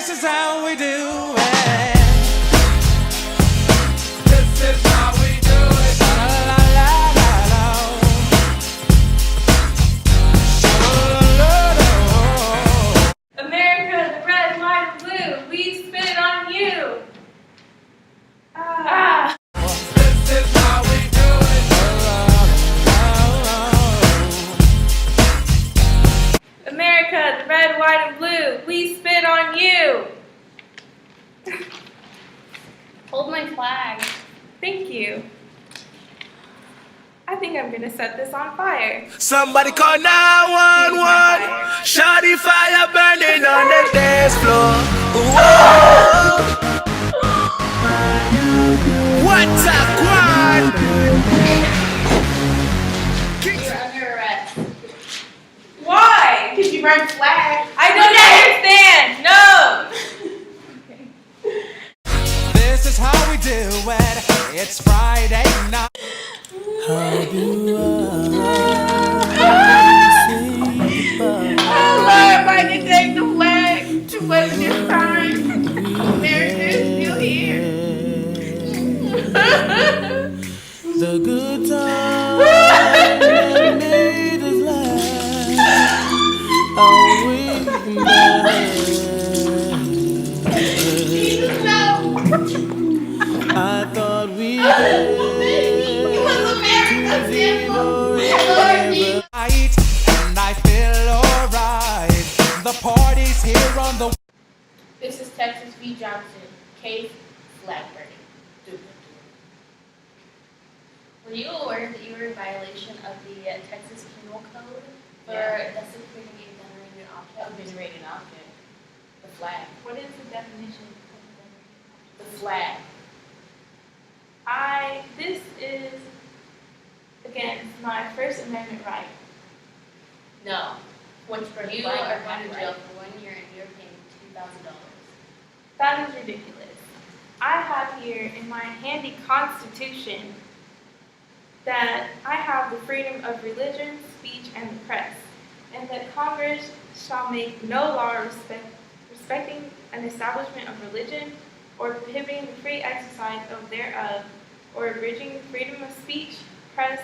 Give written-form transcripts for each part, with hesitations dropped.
This is how we do it. This is how we do it. La la la la la. America, the red, white, and blue, we spit on you. Ah. This is how we do it. America, the red, white, and blue, we spit on you. Hold my flag. Thank you. I think I'm gonna set this on fire. Somebody call 911. Shawty fire burning on the dance floor. Whoa. What's a quad? You're under arrest. Why? Because you burned flag. I don't understand. No. This is how we do it. It's Friday night. Oh Lord, if I can take the flag to waste this time. America's still here. The good time made us laugh. Oh, we Jesus, no. I thought we It was America's symbol. Lord Jesus. and I feel alright. The party's here on the. This is Texas v. Johnson, case flag burning. Were you aware that you were in violation of the Texas Penal Code for desecrating a venerated object? Venerated object. The flag. What is the definition of The flag. this is against my First Amendment right. No. Once you burn the You flag, are you're going to not jail right. for 1 year and you're paying $2,000. That is ridiculous. I have here in my handy constitution that I have the freedom of religion, speech, and the press, and that Congress shall make no law respecting an establishment of religion, or prohibiting the free exercise of thereof, or abridging the freedom of speech, press,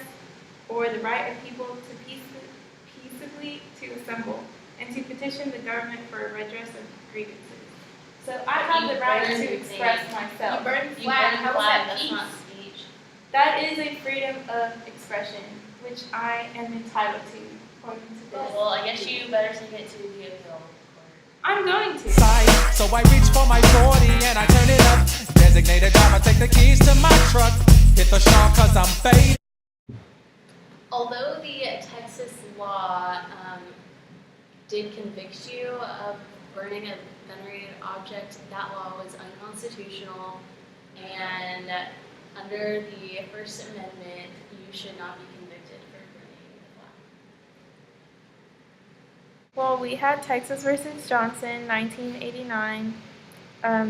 or the right of people to peaceably to assemble, and to petition the government for a redress of grievances. So I have the right to express myself. You burned the You flag. burned How the was flag, that that's peace? not speech. That is a freedom of expression, which I am entitled to, according to this. Well, I guess you better take it to the appeal court. I'm going to. So I reach for my 40 and I turn it up. Designated driver, take the keys to my truck. Hit the shop cause I'm faded. Although the Texas law did convict you of burning a venerated object, that law was unconstitutional, and under the First Amendment, you should not be convicted for burning the flag. Well, we had Texas versus Johnson, 1989.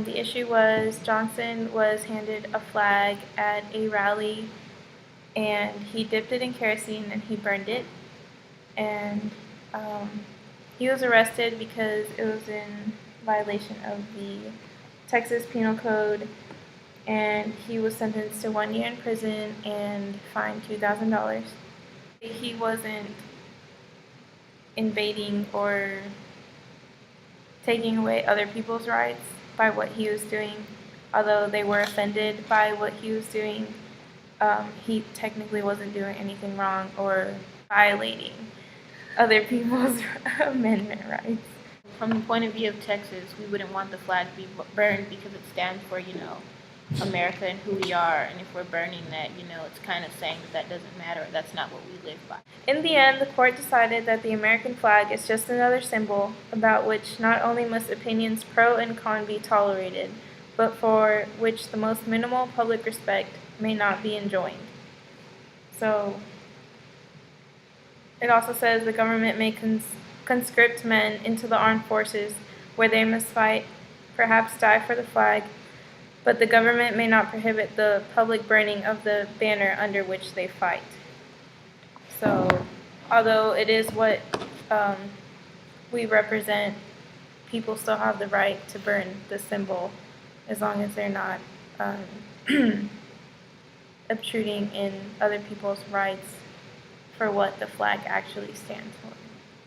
The issue was Johnson was handed a flag at a rally, and he dipped it in kerosene and he burned it. And he was arrested because it was in violation of the Texas Penal Code, and he was sentenced to 1 year in prison and fined $2,000. He wasn't invading or taking away other people's rights by what he was doing. Although they were offended by what he was doing, he technically wasn't doing anything wrong or violating other people's amendment rights. From the point of view of Texas, we wouldn't want the flag to be burned because it stands for, America and who we are. And if we're burning that, it's kind of saying that doesn't matter. That's not what we live by. In the end, the court decided that the American flag is just another symbol about which not only must opinions pro and con be tolerated, but for which the most minimal public respect may not be enjoined. So, it also says the government may conscript men into the armed forces where they must fight, perhaps die for the flag, but the government may not prohibit the public burning of the banner under which they fight. So, although it is what we represent, people still have the right to burn the symbol as long as they're not obtruding in other people's rights for what the flag actually stands for,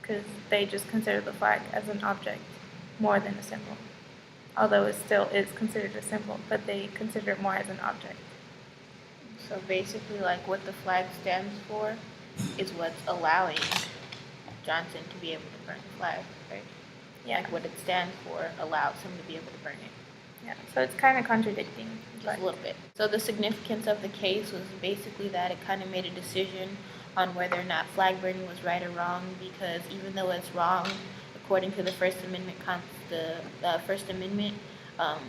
because they just consider the flag as an object more than a symbol. Although it still is considered a symbol, but they consider it more as an object. So basically, like, what the flag stands for is what's allowing Johnson to be able to burn the flag, right? Yeah. Like, what it stands for allows him to be able to burn it. Yeah. So it's kind of contradicting. Just a little bit. So the significance of the case was basically that it kind of made a decision on whether or not flag burning was right or wrong, because even though it's wrong, according to the First Amendment,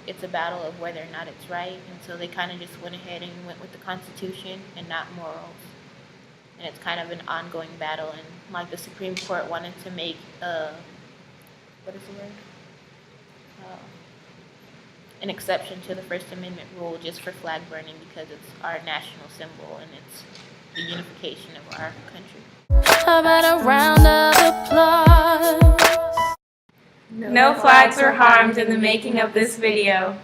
it's a battle of whether or not it's right, and so they kind of just went ahead and went with the Constitution and not morals. And it's kind of an ongoing battle, and like the Supreme Court wanted to make what is the word? An exception to the First Amendment rule just for flag burning because it's our national symbol and it's the unification of our country. How about a round of applause? No flags were harmed in the making of this video.